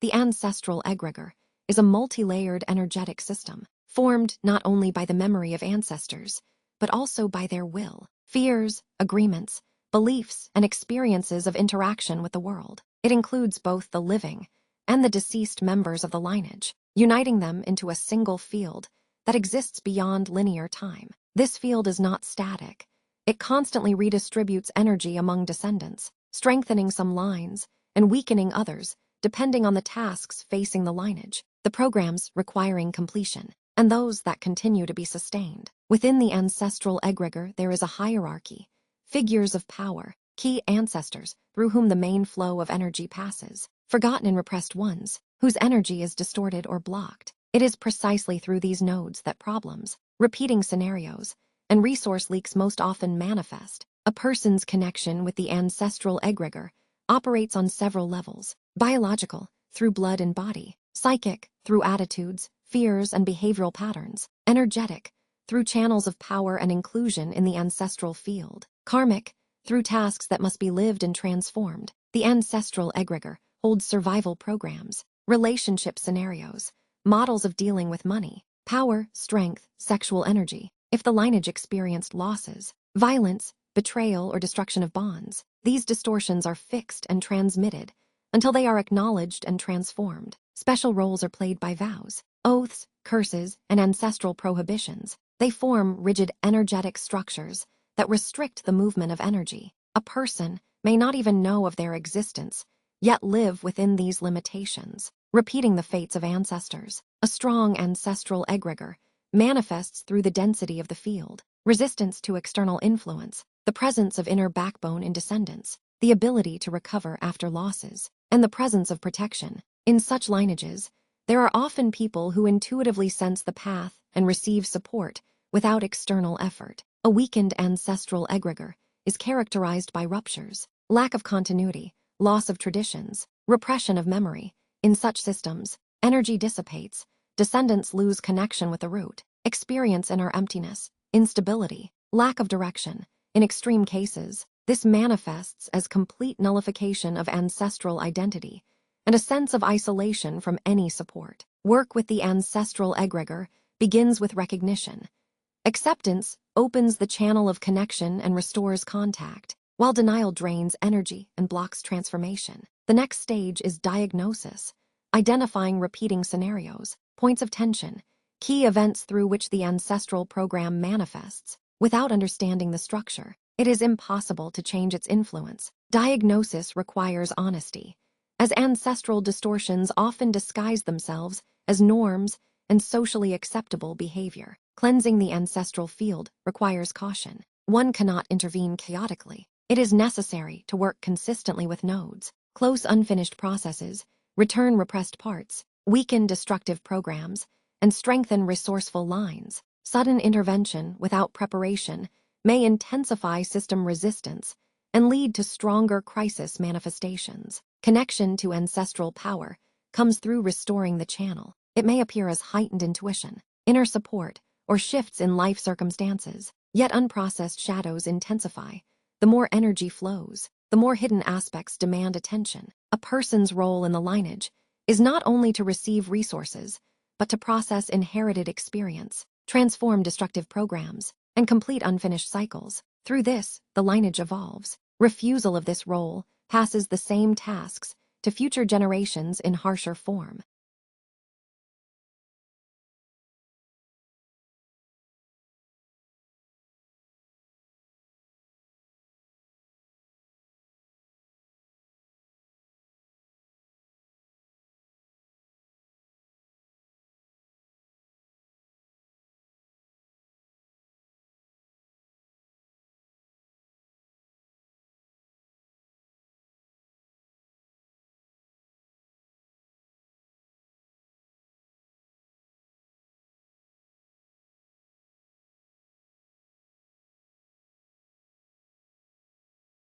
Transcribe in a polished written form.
The ancestral egregor is a multi-layered energetic system, formed not only by the memory of ancestors, but also by their will, fears, agreements, beliefs, and experiences of interaction with the world. It includes both the living and the deceased members of the lineage, uniting them into a single field that exists beyond linear time. This field is not static. It constantly redistributes energy among descendants, strengthening some lines and weakening others, depending on the tasks facing the lineage, the programs requiring completion, and those that continue to be sustained. Within the ancestral egregor, there is a hierarchy, figures of power, key ancestors through whom the main flow of energy passes, forgotten and repressed ones, whose energy is distorted or blocked. It is precisely through these nodes that problems, repeating scenarios, and resource leaks most often manifest. A person's connection with the ancestral egregor operates on several levels: biological, through blood and body; psychic, through attitudes, fears, and behavioral patterns; energetic, through channels of power and inclusion in the ancestral field; karmic, through tasks that must be lived and transformed. The ancestral egregor holds survival programs, relationship scenarios, models of dealing with money, power, strength, sexual energy. If the lineage experienced losses, violence, betrayal, or destruction of bonds, these distortions are fixed and transmitted until they are acknowledged and transformed. Special roles are played by vows, oaths, curses, and ancestral prohibitions. They form rigid energetic structures that restrict the movement of energy. A person may not even know of their existence, yet live within these limitations, repeating the fates of ancestors. A strong ancestral egregor manifests through the density of the field, resistance to external influence, the presence of inner backbone in descendants, the ability to recover after losses, and the presence of protection. In such lineages, there are often people who intuitively sense the path and receive support without external effort. A weakened ancestral egregor is characterized by ruptures, lack of continuity, loss of traditions, repression of memory. In such systems, energy dissipates, descendants lose connection with the root, experience inner emptiness, instability, lack of direction. In extreme cases, this manifests as complete nullification of ancestral identity and a sense of isolation from any support. Work with the ancestral egregor begins with recognition. Acceptance opens the channel of connection and restores contact, while denial drains energy and blocks transformation. The next stage is diagnosis, identifying repeating scenarios, points of tension, key events through which the ancestral program manifests. Without understanding the structure, it is impossible to change its influence. Diagnosis requires honesty, as ancestral distortions often disguise themselves as norms and socially acceptable behavior. Cleansing the ancestral field requires caution. One cannot intervene chaotically. It is necessary to work consistently with nodes, close unfinished processes, return repressed parts, weaken destructive programs, and strengthen resourceful lines. Sudden intervention without preparation may intensify system resistance and lead to stronger crisis manifestations. Connection to ancestral power comes through restoring the channel. It may appear as heightened intuition, inner support, or shifts in life circumstances, yet unprocessed shadows intensify. The more energy flows, the more hidden aspects demand attention. A person's role in the lineage is not only to receive resources, but to process inherited experience, transform destructive programs, and complete unfinished cycles. Through this, the lineage evolves. Refusal of this role passes the same tasks to future generations in harsher form.